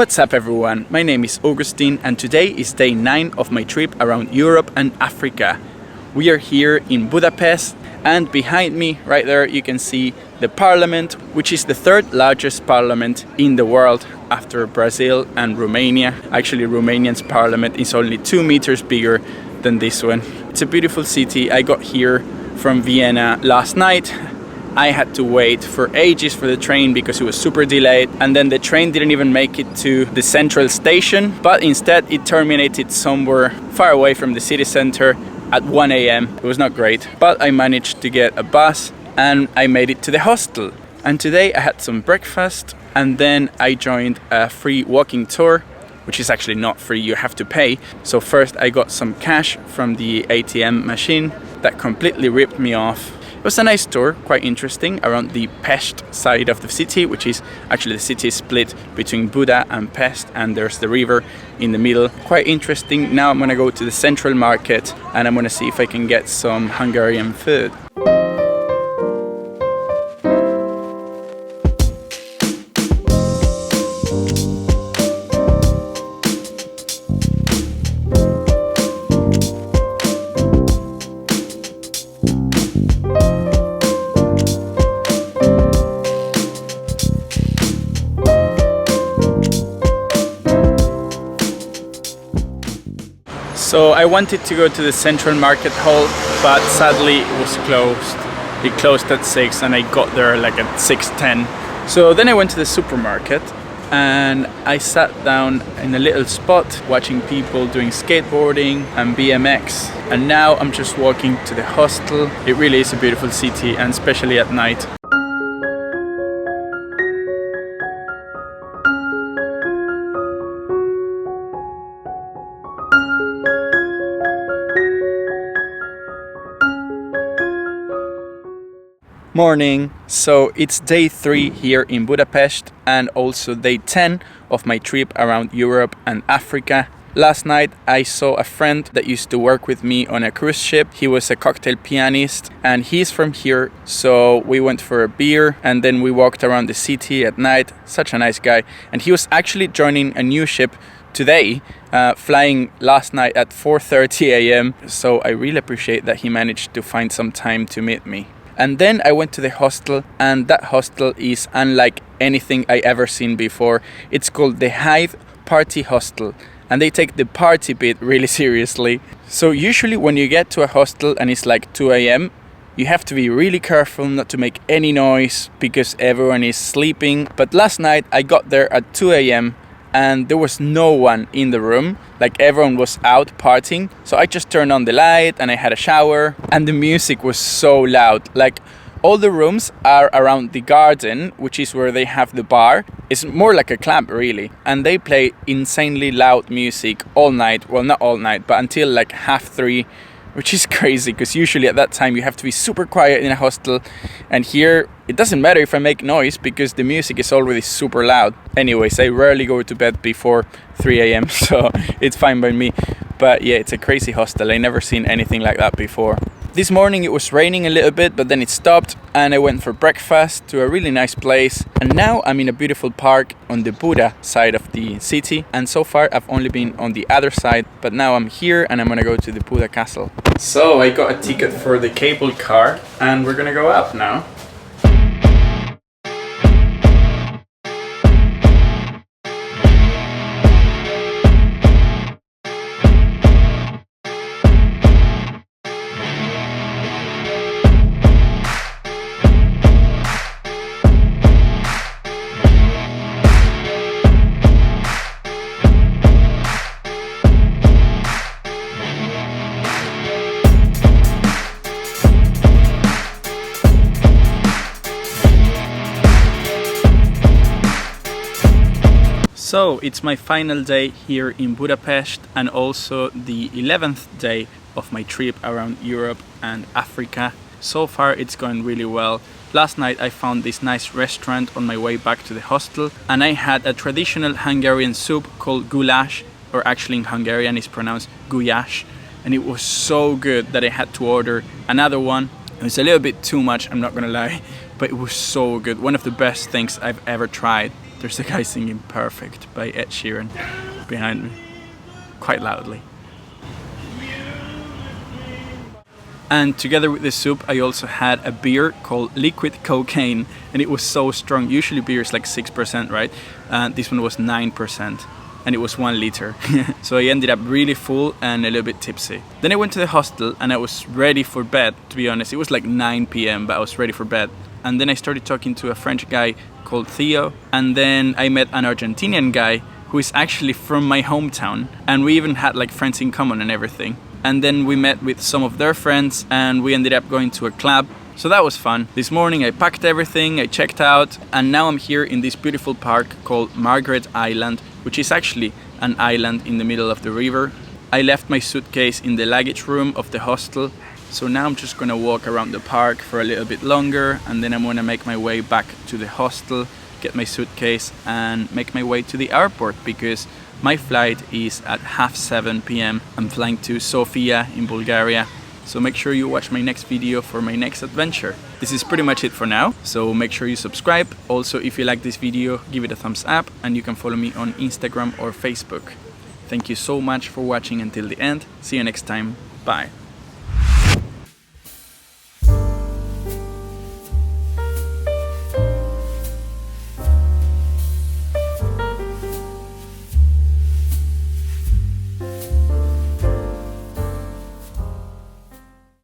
What's up everyone, my name is Augustine and today is day 9 of my trip around Europe and Africa. We are here in Budapest and behind me right there you can see the parliament, which is the third largest parliament in the world after Brazil and Romania. Actually, Romanian's parliament is only 2 meters bigger than this one. It's a beautiful city. I got here from Vienna last night. I had to wait for ages for the train because it was super delayed, and then the train didn't even make it to the central station, but instead it terminated somewhere far away from the city center at 1 a.m. It was not great, but I managed to get a bus and I made it to the hostel. And today I had some breakfast and then I joined a free walking tour, which is actually not free, you have to pay. So first I got some cash from the ATM machine that completely ripped me off. It was a nice tour, quite interesting, around the Pest side of the city, which is actually the city is split between Buda and Pest, and there's the river in the middle. Quite interesting. Now I'm gonna go to the central market and I'm gonna see if I can get some Hungarian food. So I wanted to go to the central market hall, but sadly it was closed. It closed at 6 and I got there like at 6:10. So then I went to the supermarket and I sat down in a little spot watching people doing skateboarding and BMX. And now I'm just walking to the hostel. It really is a beautiful city, and especially at night. Morning. So it's day 3 here in Budapest and also day 10 of my trip around Europe and Africa. Last night I saw a friend that used to work with me on a cruise ship. He was a cocktail pianist and he's from here, so we went for a beer and then we walked around the city at night. Such a nice guy. And he was actually joining a new ship today, flying last night at 4:30 a.m. So I really appreciate that he managed to find some time to meet me. And then I went to the hostel, and that hostel is unlike anything I ever seen before. It's called the Hive Party Hostel, and they take the party bit really seriously. So usually when you get to a hostel and it's like 2 a.m, you have to be really careful not to make any noise because everyone is sleeping. But last night I got there at 2 a.m. and there was no one in the room, like everyone was out partying. So I just turned on the light and I had a shower, and the music was so loud. Like all the rooms are around the garden, which is where they have the bar. It's more like a club really, and they play insanely loud music all night. Well, not all night, but until like 3:30, which is crazy because usually at that time you have to be super quiet in a hostel, and here it doesn't matter if I make noise because the music is already super loud. Anyways, I rarely go to bed before 3 a.m, so it's fine by me. But yeah, it's a crazy hostel. I never seen anything like that before. This morning it was raining a little bit, but then it stopped and I went for breakfast to a really nice place. And now I'm in a beautiful park on the Buda side of the city. And so far I've only been on the other side, but now I'm here and I'm gonna go to the Buda castle. So I got a ticket for the cable car and we're gonna go up now. So it's my final day here in Budapest and also the 11th day of my trip around Europe and Africa. So far it's going really well. Last night I found this nice restaurant on my way back to the hostel and I had a traditional Hungarian soup called goulash, or actually in Hungarian it's pronounced gulyás, and it was so good that I had to order another one. It was a little bit too much, I'm not gonna lie, but it was so good. One of the best things I've ever tried. There's a guy singing Perfect by Ed Sheeran behind me, quite loudly. And together with the soup, I also had a beer called Liquid Cocaine, and it was so strong. Usually beer is like 6%, right? This one was 9%, and it was 1 liter. So I ended up really full and a little bit tipsy. Then I went to the hostel and I was ready for bed, to be honest. It was like 9 p.m, but I was ready for bed. And then I started talking to a French guy called Theo, and then I met an Argentinian guy who is actually from my hometown, and we even had like friends in common and everything. And then we met with some of their friends and we ended up going to a club. So that was fun. This morning I packed everything, I checked out, and now I'm here in this beautiful park called Margaret Island, which is actually an island in the middle of the river. I left my suitcase in the luggage room of the hostel. So now I'm just gonna walk around the park for a little bit longer, and then I'm gonna make my way back to the hostel, get my suitcase and make my way to the airport, because my flight is at 7:30 p.m. I'm flying to Sofia in Bulgaria. So make sure you watch my next video for my next adventure. This is pretty much it for now, so make sure you subscribe. Also, if you like this video, give it a thumbs up, and you can follow me on Instagram or Facebook. Thank you so much for watching until the end. See you next time. Bye.